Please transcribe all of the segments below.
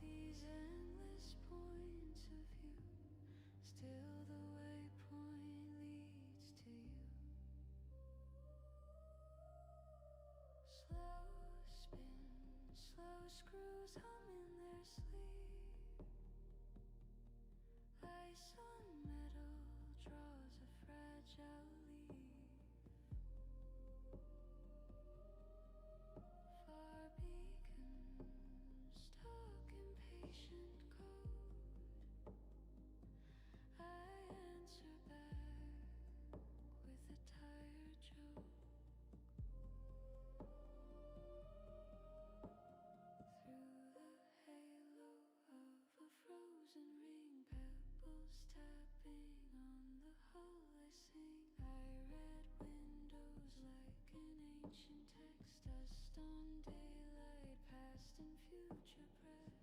these endless points of view, still the waypoint leads to you. Slow spin, slow screws hum in their sleep. Ice on metal draws a fragile leaf. Far beacons talk impatient code. I answer back with a tired joke. Through the halo of a frozen ring, pebbles tapping on the hull, I sing. I read windows like an ancient text, dust on daylight, past and future press.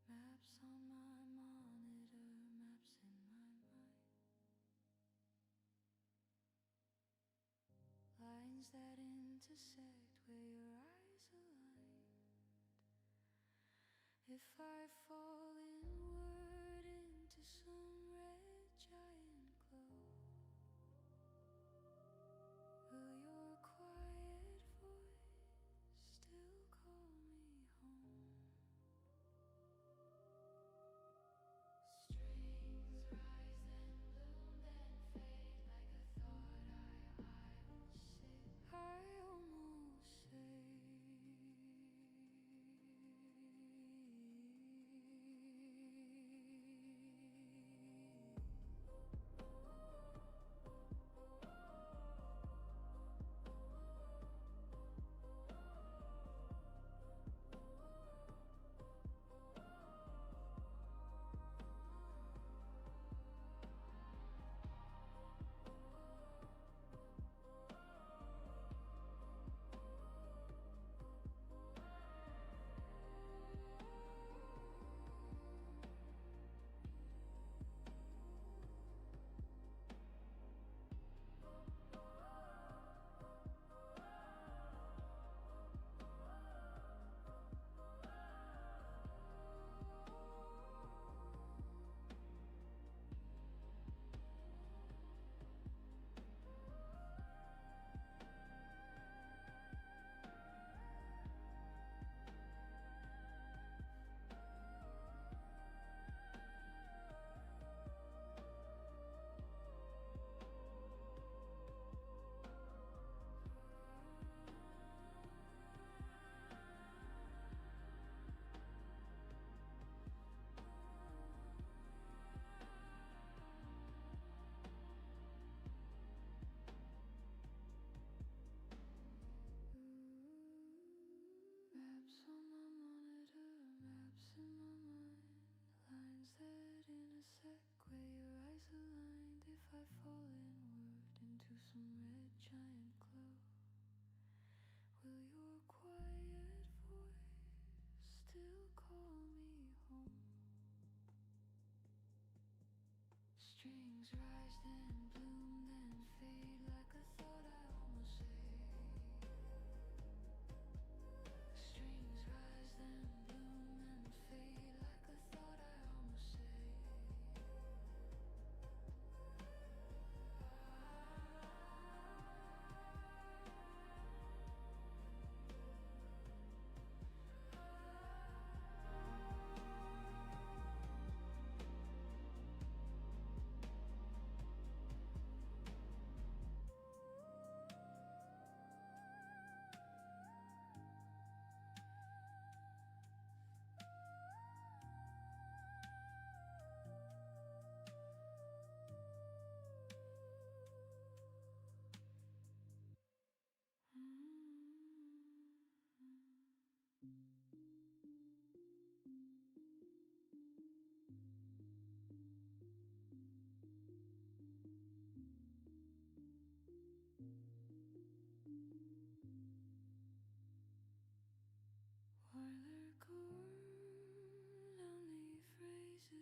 Maps on my monitor, maps in my mind. Lines that intersect where your eyes aligned. If I fall inward into some red giant glow, will your quiet voice still call me home? Strings rise and bloom, then fade like a thought I will say. I almost say. Maps on my monitor, maps in my mind. Lines that intersect where your eyes aligned. If I fall inward into some red giant glow, will your quiet voice still call me home? Strings rise then bloom then fade like a thought I almost say. Strings rise then bloom and fade like a thought I almost say.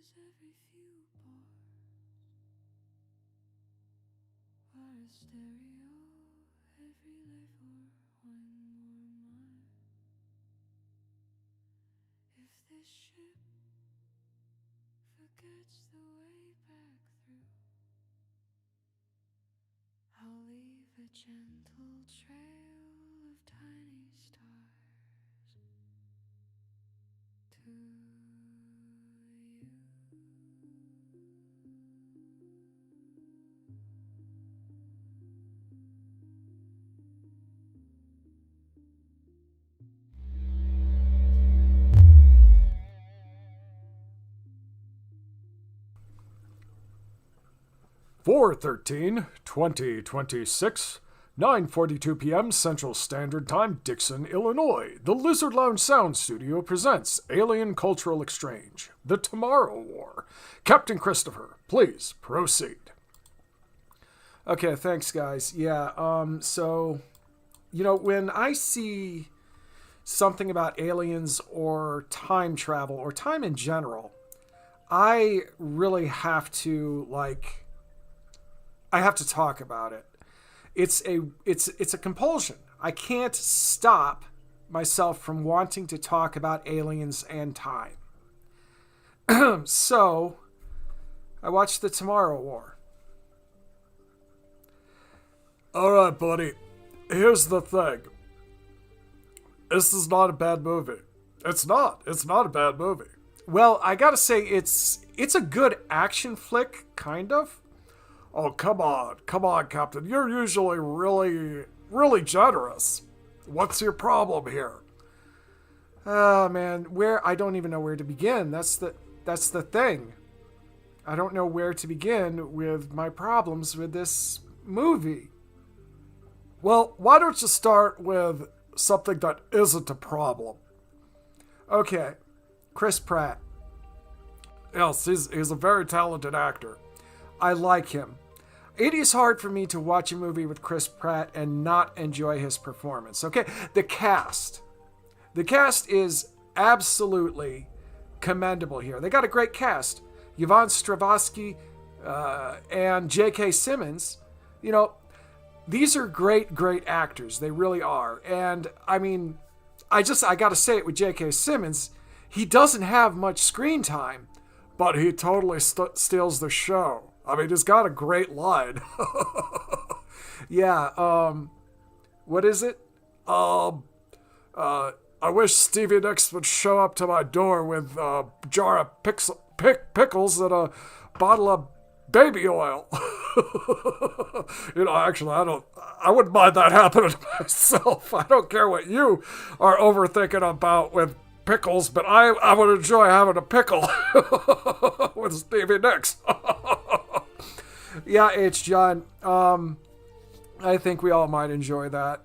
is every few bars. Wire a stereo, every life or one more mile. If this ship forgets the way back through, I'll leave a gentle trail of tiny stars to you. 4/13/2026, 9:42 p.m. Central Standard Time, Dixon, Illinois. The Lizard Lounge Sound Studio presents Alien Cultural Exchange, The Tomorrow War. Captain Christopher, please proceed. Okay, thanks, guys. Yeah, when I see something about aliens or time travel or time in general, I really have to, I have to talk about it. It's a compulsion. I can't stop myself from wanting to talk about aliens and time. So, I watched The Tomorrow War. Alright, buddy. Here's the thing. This is not a bad movie. It's not. It's not a bad movie. Well, I gotta say, it's a good action flick, kind of. Oh, come on, Captain. You're usually really, really generous. What's your problem here? Oh, man, I don't even know where to begin. That's the thing. I don't know where to begin with my problems with this movie. Well, why don't you start with something that isn't a problem? Okay, Chris Pratt. Yes, he's a very talented actor. I like him. It is hard for me to watch a movie with Chris Pratt and not enjoy his performance. Okay, the cast. The cast is absolutely commendable here. They got a great cast. Yvonne Strahovski and J.K. Simmons. You know, these are great actors. They really are. And, I mean, I gotta say it with J.K. Simmons. He doesn't have much screen time, but he totally steals the show. I mean, he's got a great line. Yeah, what is it? I wish Stevie Nicks would show up to my door with a jar of pickles and a bottle of baby oil. Actually, I wouldn't mind that happening to myself. I don't care what you are overthinking about with pickles, but I would enjoy having a pickle with Stevie Nicks. Yeah, H. John. I think we all might enjoy that.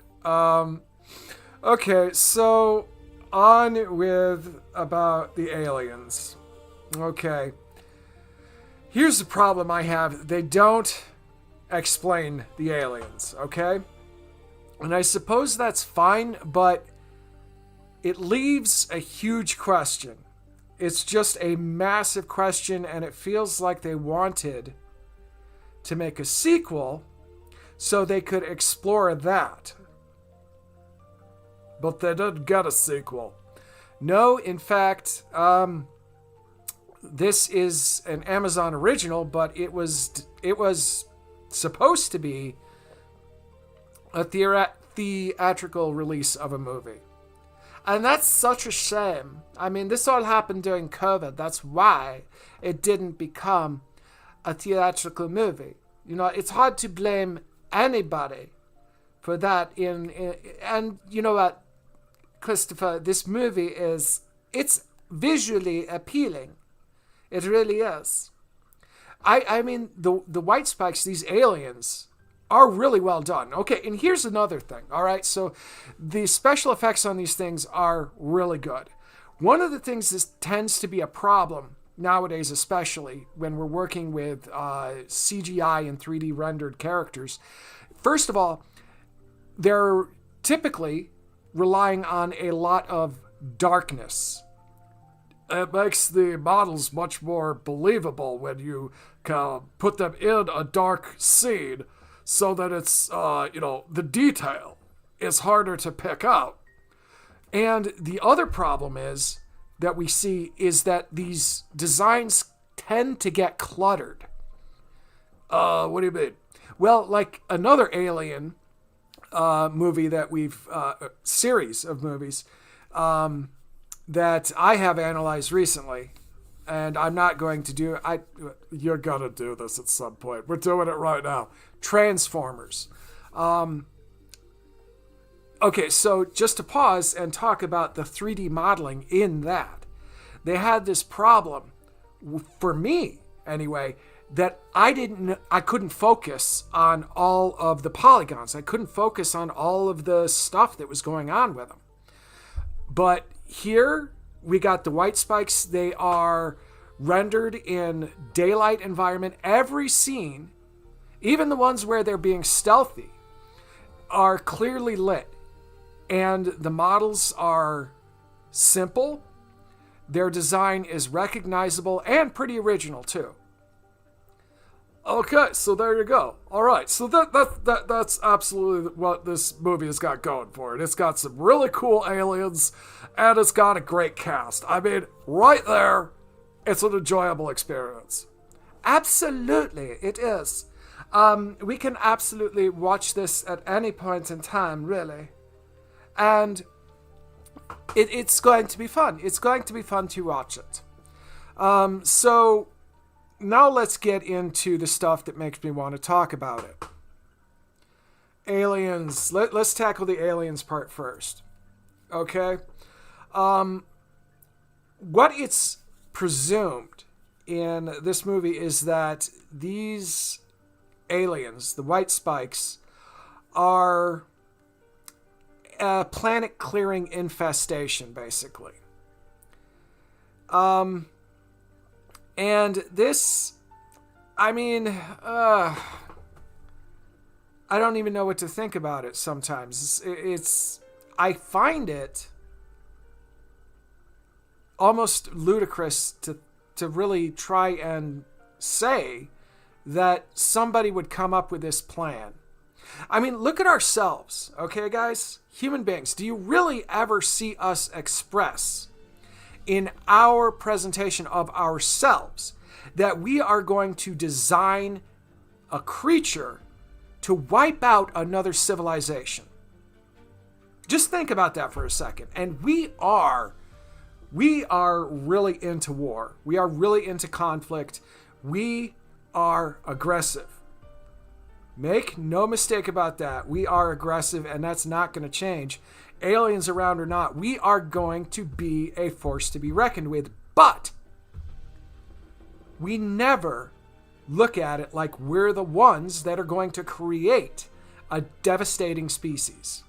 Okay, so on with about the aliens. Okay. Here's the problem I have. They don't explain the aliens, okay? And I suppose that's fine, but it leaves a huge question. It's just a massive question, and it feels like they wanted to make a sequel so they could explore that. But they didn't get a sequel. No, in fact, this is an Amazon original, but it was supposed to be a theatrical release of a movie. And that's such a shame. I mean, this all happened during COVID. That's why it didn't become a theatrical movie. You know, it's hard to blame anybody for that. And you know what, Christopher, this movie it's visually appealing. It really is. I mean, the white spikes, these aliens, are really well done. Okay, and here's another thing, all right? So the special effects on these things are really good. One of the things that tends to be a problem nowadays, especially when we're working with CGI and 3D rendered characters, first of all, they're typically relying on a lot of darkness. it makes the models much more believable when you put them in a dark scene so that it's, the detail is harder to pick out. And the other problem is that we see is that these designs tend to get cluttered. What do you mean? Well, like another Alien movie that series of movies that I have analyzed recently, and I'm not going to do it. You're going to do this at some point. We're doing it right now. Transformers. Okay, so just to pause and talk about the 3D modeling in that. They had this problem, for me anyway, that I couldn't focus on all of the polygons. I couldn't focus on all of the stuff that was going on with them. But here we got the white spikes. They are rendered in daylight environment. Every scene, even the ones where they're being stealthy, are clearly lit. And the models are simple. Their design is recognizable and pretty original too. Okay, so there you go. All right, so that's absolutely what this movie has got going for it. It's got some really cool aliens, and it's got a great cast. I mean, right there, it's an enjoyable experience. Absolutely, it is. We can absolutely watch this at any point in time, really. And it's going to be fun. It's going to be fun to watch it. So now let's get into the stuff that makes me want to talk about it. Aliens. Let's tackle the aliens part first. Okay? What it's presumed in this movie is that these aliens, the white spikes, are a planet-clearing infestation, basically. And this, I don't even know what to think about it sometimes. I find it almost ludicrous to really try and say that somebody would come up with this plan. I mean, look at ourselves, okay, guys? Human beings, do you really ever see us express in our presentation of ourselves that we are going to design a creature to wipe out another civilization? Just think about that for a second. And we are really into war. We are really into conflict. We are aggressive. Make no mistake about that. We are aggressive, and that's not going to change. Aliens around or not, we are going to be a force to be reckoned with. But we never look at it like we're the ones that are going to create a devastating species.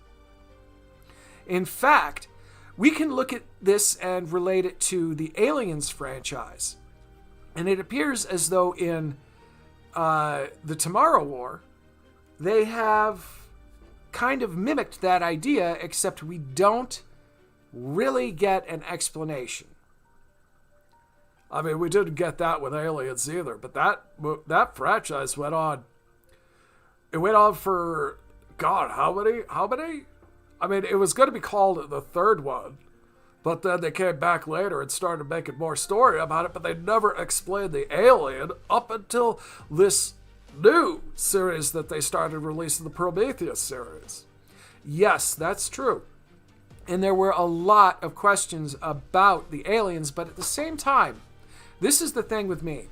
In fact, we can look at this and relate it to the Aliens franchise. And it appears as though in the Tomorrow War, they have kind of mimicked that idea, except we don't really get an explanation. I mean, we didn't get that with Aliens either, but that franchise went on. It went on for, God, how many? I mean, it was going to be called the third one, but then they came back later and started making more story about it, but they never explained the alien up until this new series that they started releasing, the Prometheus series. Yes, that's true. And there were a lot of questions about the aliens, but at the same time, this is the thing with me.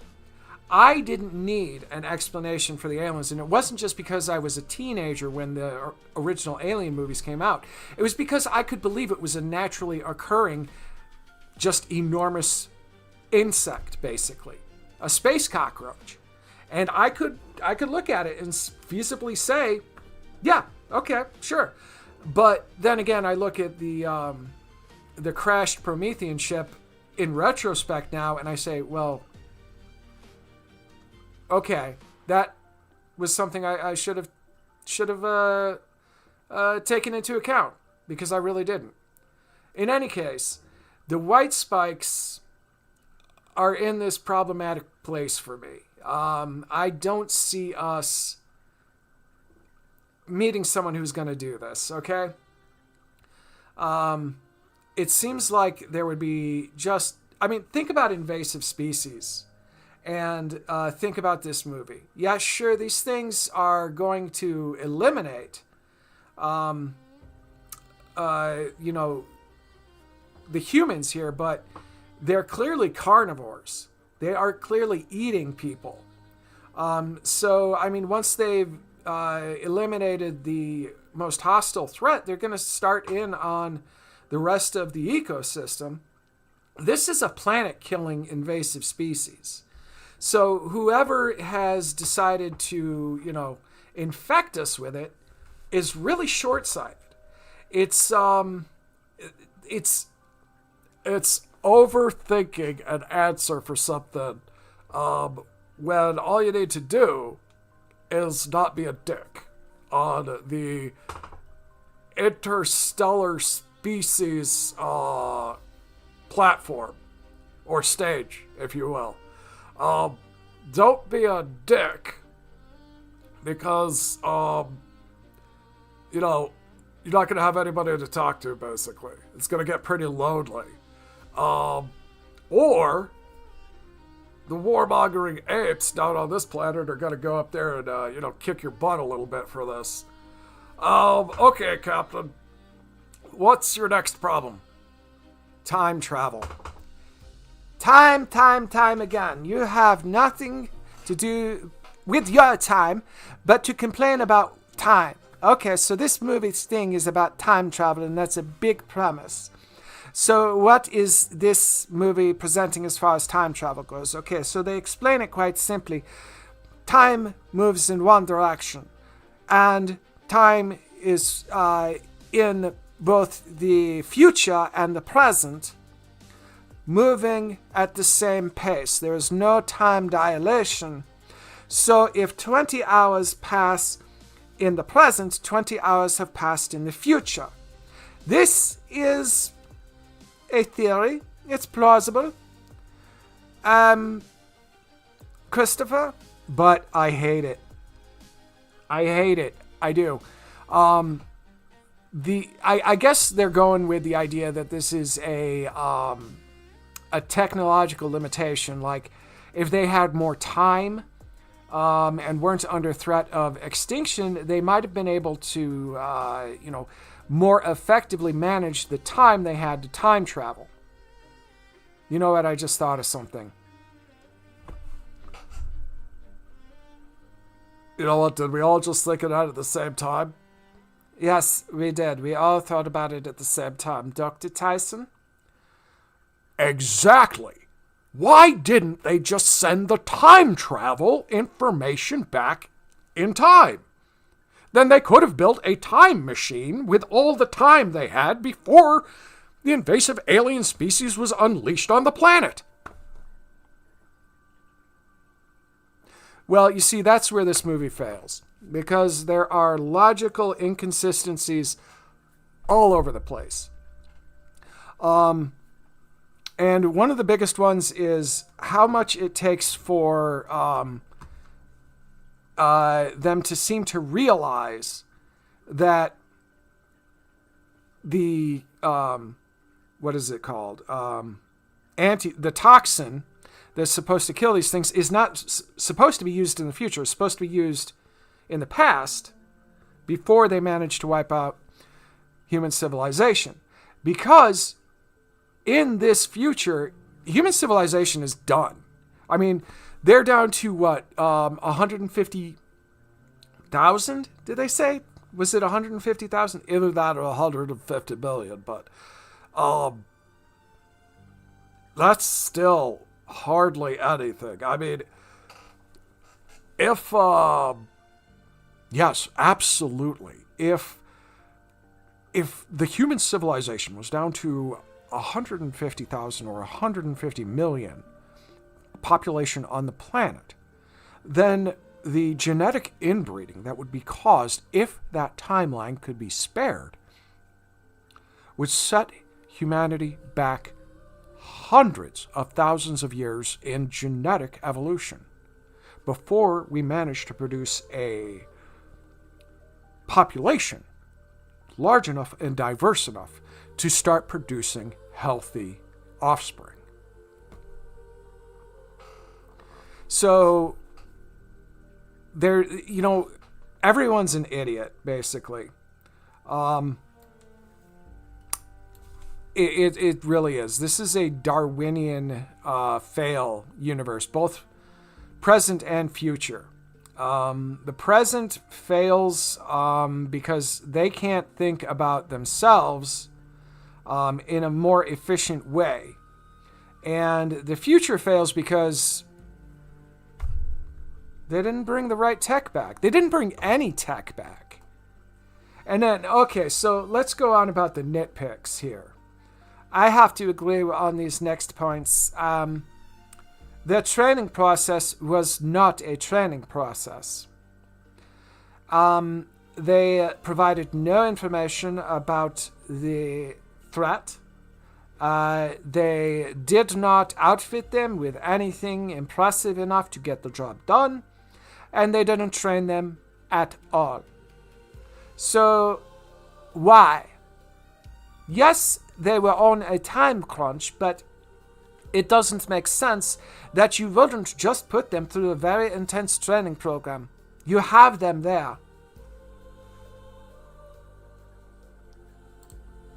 I didn't need an explanation for the aliens, and it wasn't just because I was a teenager when the original Alien movies came out. It was because I could believe it was a naturally occurring, just enormous insect, basically. A space cockroach. And I could look at it and feasibly say, yeah, okay, sure. But then again, I look at the crashed Promethean ship in retrospect now, and I say, well, okay, that was something I should have taken into account, because I really didn't. In any case, the white spikes are in this problematic place for me. I don't see us meeting someone who's going to do this, okay? It seems like there would be just... I mean, think about invasive species and think about this movie. Yeah, sure, these things are going to eliminate, the humans here, but they're clearly carnivores. They are clearly eating people. So, I mean, once they've eliminated the most hostile threat, they're going to start in on the rest of the ecosystem. This is a planet-killing invasive species. So whoever has decided to, infect us with it is really short-sighted. It's overthinking an answer for something when all you need to do is not be a dick on the interstellar species platform or stage, if you will. Don't be a dick because you're not going to have anybody to talk to, basically. It's going to get pretty lonely. Or the warmongering apes down on this planet are going to go up there and, kick your butt a little bit for this. Okay, Captain. What's your next problem? Time travel. Time again. You have nothing to do with your time but to complain about time. Okay, so this movie's thing is about time travel, and that's a big premise. So what is this movie presenting as far as time travel goes? Okay, so they explain it quite simply. Time moves in one direction, and time is in both the future and the present, moving at the same pace. There is no time dilation. So if 20 hours pass in the present, 20 hours have passed in the future. This is a theory. It's plausible. Christopher, but I hate it. I do. I guess they're going with the idea that this is a technological limitation. Like, if they had more time and weren't under threat of extinction, they might have been able to, more effectively manage the time they had to time travel. You know what? I just thought of something. You know what? Did we all just think of that at the same time? Yes, we did. We all thought about it at the same time. Dr. Tyson? Exactly. Why didn't they just send the time travel information back in time? Then they could have built a time machine with all the time they had before the invasive alien species was unleashed on the planet. Well, you see, that's where this movie fails. Because there are logical inconsistencies all over the place. And one of the biggest ones is how much it takes for them to seem to realize that the, what is it called? The toxin that's supposed to kill these things is not supposed to be used in the future. It's supposed to be used in the past before they managed to wipe out human civilization. Because in this future, human civilization is done. I mean, they're down to what, 150,000, did they say? Was it 150,000? Either that or 150 million, but that's still hardly anything. I mean, if, yes, absolutely. If the human civilization was down to 150,000 or 150 million population on the planet, then the genetic inbreeding that would be caused if that timeline could be spared would set humanity back hundreds of thousands of years in genetic evolution before we managed to produce a population large enough and diverse enough to start producing healthy offspring. So there, everyone's an idiot, basically. It really is. This is a Darwinian fail universe, both present and future. The present fails because they can't think about themselves in a more efficient way. And the future fails because they didn't bring the right tech back. They didn't bring any tech back. And then, okay, so let's go on about the nitpicks here. I have to agree on these next points. The training process was not a training process. They provided no information about the threat. They did not outfit them with anything impressive enough to get the job done. And they didn't train them at all. So, why? Yes, they were on a time crunch, but it doesn't make sense that you wouldn't just put them through a very intense training program. You have them there.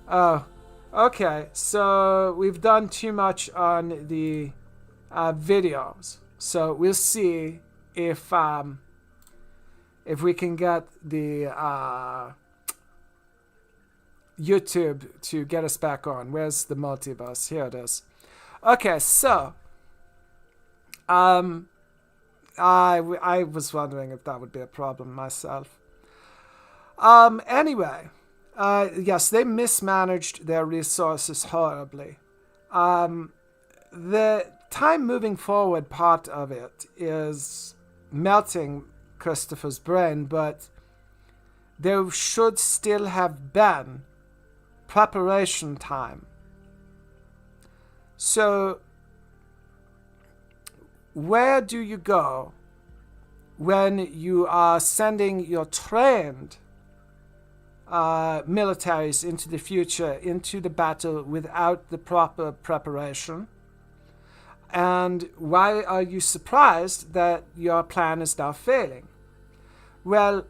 Oh, okay. So we've done too much on the videos. So we'll see if we can get the YouTube to get us back on. Where's the multiverse? Here it is. Okay, so I was wondering if that would be a problem myself. Anyway, yes, they mismanaged their resources horribly. The time moving forward part of it is melting Christopher's brain, but there should still have been preparation time. So, where do you go when you are sending your trained militaries into the future, into the battle without the proper preparation? And why are you surprised that your plan is now failing? Well,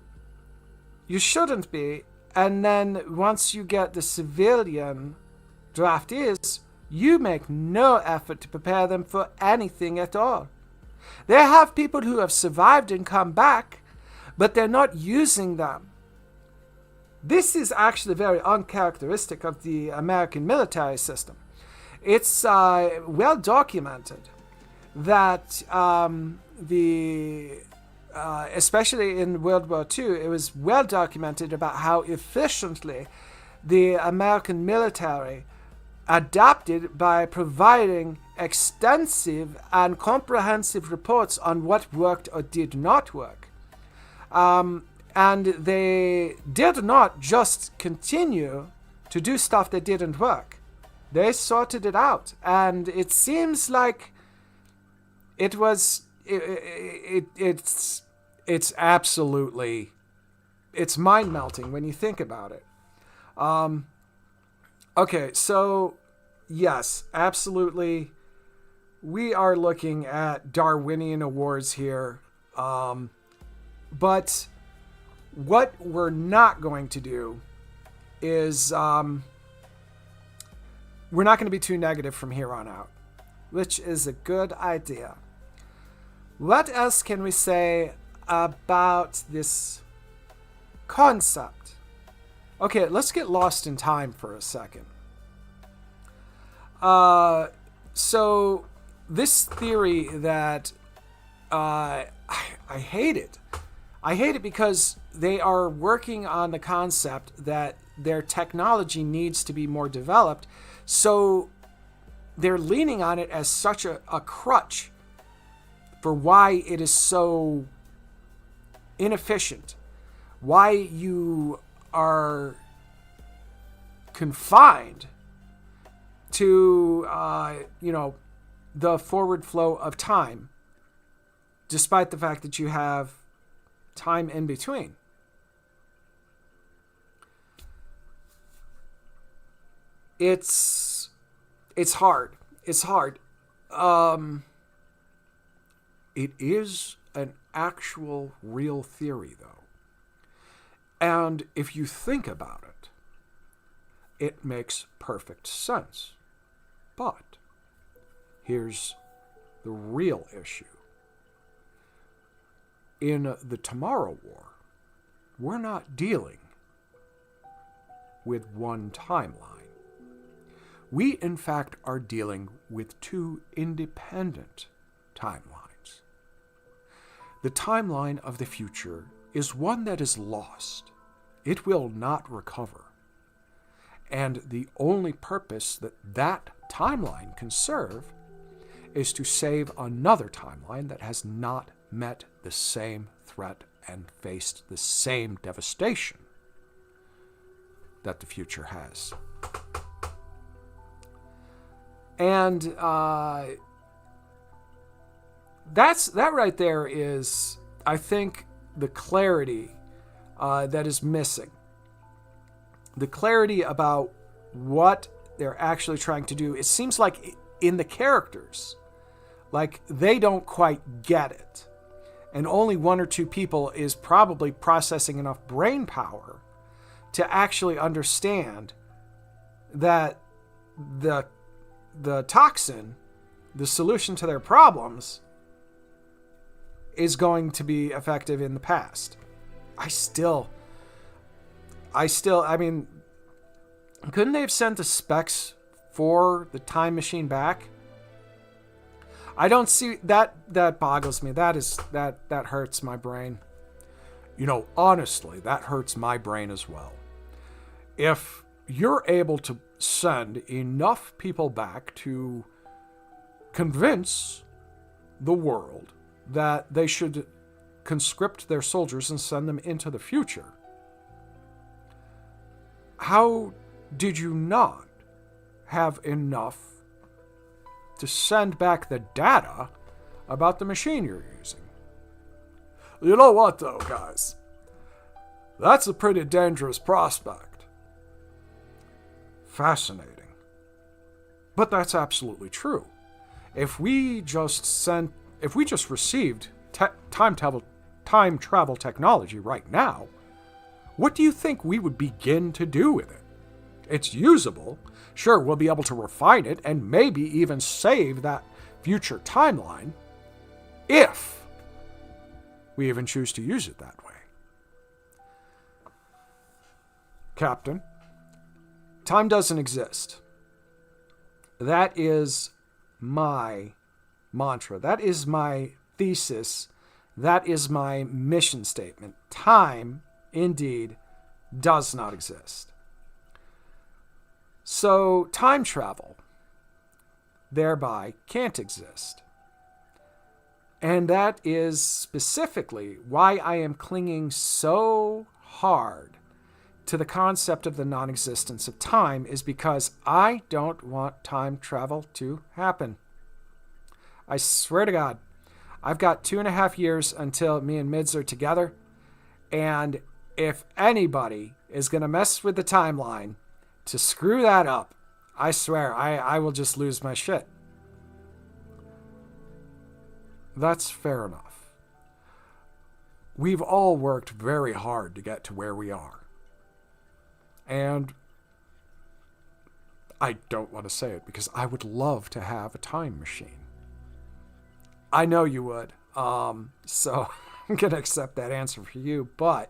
you shouldn't be. And then once you get the civilian draftees, you make no effort to prepare them for anything at all. They have people who have survived and come back, but they're not using them. This is actually very uncharacteristic of the American military system. It's well documented that especially in World War II, it was well documented about how efficiently the American military adapted by providing extensive and comprehensive reports on what worked or did not work. And they did not just continue to do stuff that didn't work. They sorted it out. And it seems like it was... It's absolutely... It's mind-melting when you think about it. Okay, so... Yes, absolutely. We are looking at Darwinian awards here. But what we're not going to do is we're not going to be too negative from here on out, which is a good idea. What else can we say about this concept? Okay, let's get lost in time for a second. So this theory that I hate it. I hate it because they are working on the concept that their technology needs to be more developed. So they're leaning on it as such a crutch for why it is so inefficient, why you are confined to, the forward flow of time, despite the fact that you have time in between. It's hard. It's hard. It is an actual real theory, though. And if you think about it, it makes perfect sense. But here's the real issue. In the Tomorrow War, we're not dealing with one timeline. We, in fact, are dealing with two independent timelines. The timeline of the future is one that is lost. It will not recover. And the only purpose that that timeline can serve is to save another timeline that has not met the same threat and faced the same devastation that the future has. And that right there is, I think, the clarity that is missing. The clarity about what they're actually trying to do. It seems like in the characters, like they don't quite get it. And only one or two people is probably processing enough brain power to actually understand that the toxin, the solution to their problems, is going to be effective in the past. I mean, couldn't they have sent the specs for the time machine back? I don't see that. That boggles me. That hurts my brain. Honestly, that hurts my brain as well. If you're able to send enough people back to convince the world that they should conscript their soldiers and send them into the future, how did you not have enough to send back the data about the machine you're using? You know what, though, guys? That's a pretty dangerous prospect. Fascinating. But that's absolutely true. If we just received time travel technology right now, what do you think we would begin to do with it? It's usable. Sure, we'll be able to refine it and maybe even save that future timeline if we even choose to use it that way. Captain, time doesn't exist. That is my mantra. That is my thesis. That is my mission statement. Time, indeed, does not exist. So time travel, thereby, can't exist. And that is specifically why I am clinging so hard to the concept of the non-existence of time, is because I don't want time travel to happen. I swear to God, I've got 2.5 years until me and Mids are together, and if anybody is going to mess with the timeline to screw that up, I swear I will just lose my shit. That's fair enough. We've all worked very hard to get to where we are. And I don't want to say it because I would love to have a time machine. I know you would. So I'm going to accept that answer for you. But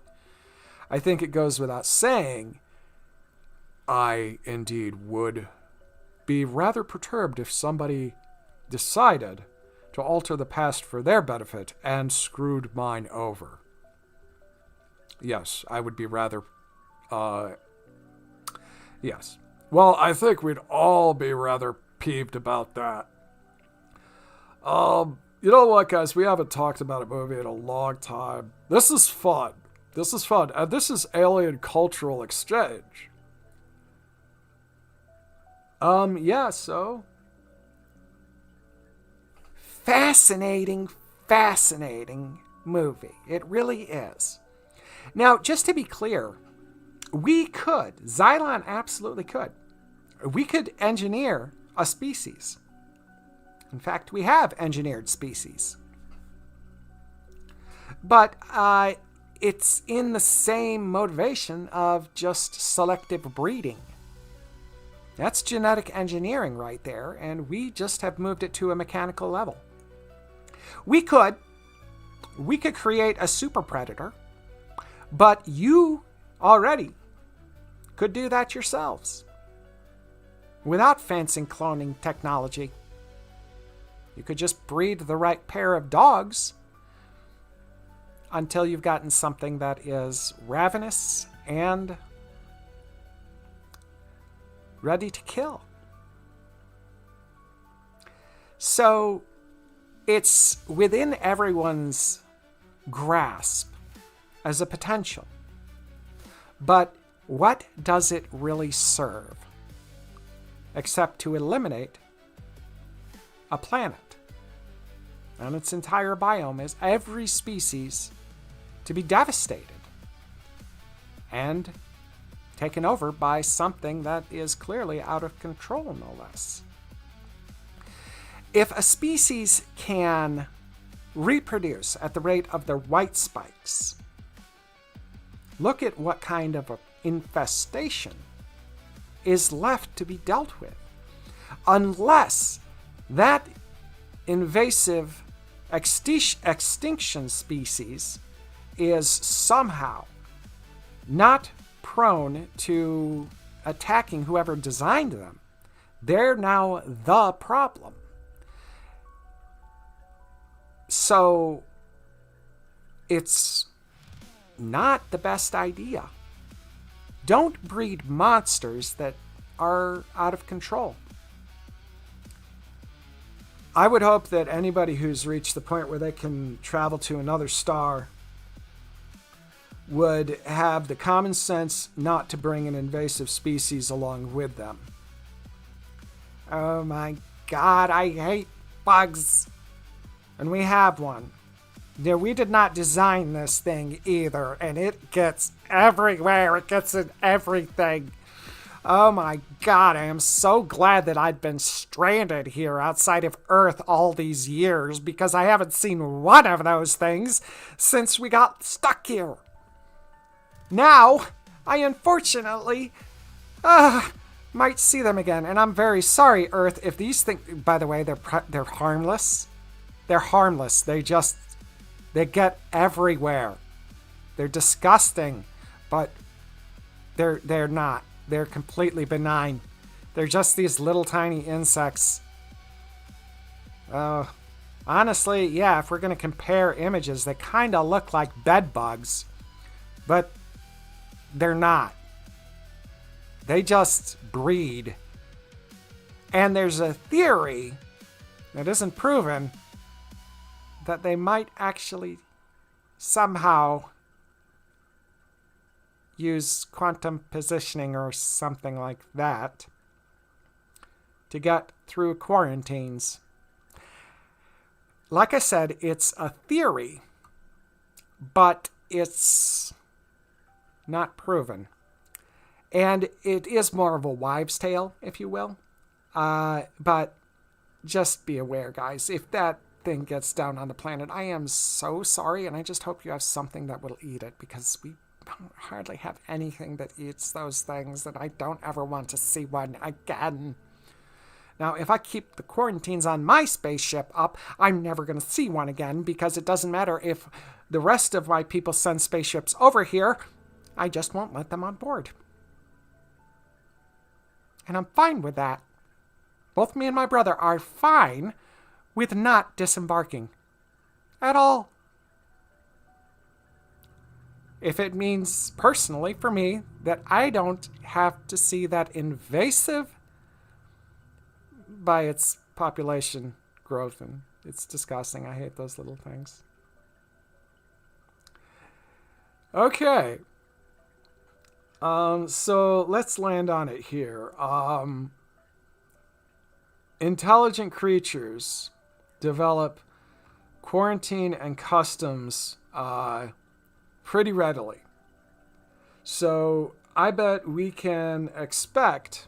I think it goes without saying, I indeed would be rather perturbed if somebody decided to alter the past for their benefit and screwed mine over. Yes, I would be rather... yes. Well, I think we'd all be rather peeved about that. You know what, guys? We haven't talked about a movie in a long time. This is fun. And this is Alien Cultural Exchange. Yeah, so fascinating movie. It really is. Now, just to be clear, Xylon absolutely could. We could engineer a species. In fact, we have engineered species. But it's in the same motivation of just selective breeding. That's genetic engineering right there, and we just have moved it to a mechanical level. We could create a super predator, but you already could do that yourselves without fancy cloning technology. You could just breed the right pair of dogs until you've gotten something that is ravenous and ready to kill. So it's within everyone's grasp as a potential. But what does it really serve? Except to eliminate a planet and its entire biome, is every species to be devastated and taken over by something that is clearly out of control, no less. If a species can reproduce at the rate of their white spikes, look at what kind of infestation is left to be dealt with. Unless that invasive extinction species is somehow not prone to attacking whoever designed them, they're now the problem. So it's not the best idea. Don't breed monsters that are out of control. I would hope that anybody who's reached the point where they can travel to another star would have the common sense not to bring an invasive species along with them. Oh my God, I hate bugs. And we have one. Yeah, we did not design this thing either, and it gets everywhere. It gets in everything. Oh my God, I am so glad that I'd been stranded here outside of Earth all these years, because I haven't seen one of those things since we got stuck here. Now, I unfortunately might see them again, and I'm very sorry, Earth, if these things... By the way, they're harmless. They're harmless. They get everywhere. They're disgusting, but they're not. They're completely benign. They're just these little tiny insects. Honestly, yeah, if we're going to compare images, they kind of look like bed bugs, but they're not. They just breed. And there's a theory that isn't proven that they might actually somehow use quantum positioning or something like that to get through quarantines. Like I said, it's a theory, but it's not proven. And it is more of a wives' tale, if you will. But just be aware, guys, if that thing gets down on the planet, I am so sorry, and I just hope you have something that will eat it, because we don't hardly have anything that eats those things, and I don't ever want to see one again. Now, if I keep the quarantines on my spaceship up, I'm never going to see one again, because it doesn't matter if the rest of my people send spaceships over here, I just won't let them on board. And I'm fine with that. Both me and my brother are fine with not disembarking. At all. If it means, personally, for me, that I don't have to see that invasive by its population growth, and it's disgusting. I hate those little things. Okay. So let's land on it here. intelligent creatures develop quarantine and customs pretty readily. So I bet we can expect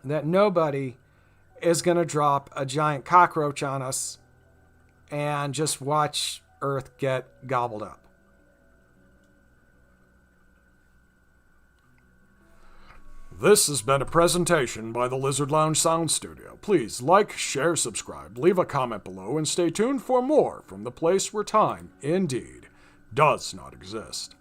that nobody is going to drop a giant cockroach on us and just watch Earth get gobbled up. This has been a presentation by the Lizard Lounge Sound Studio. Please like, share, subscribe, leave a comment below, and stay tuned for more from the place where time, indeed, does not exist.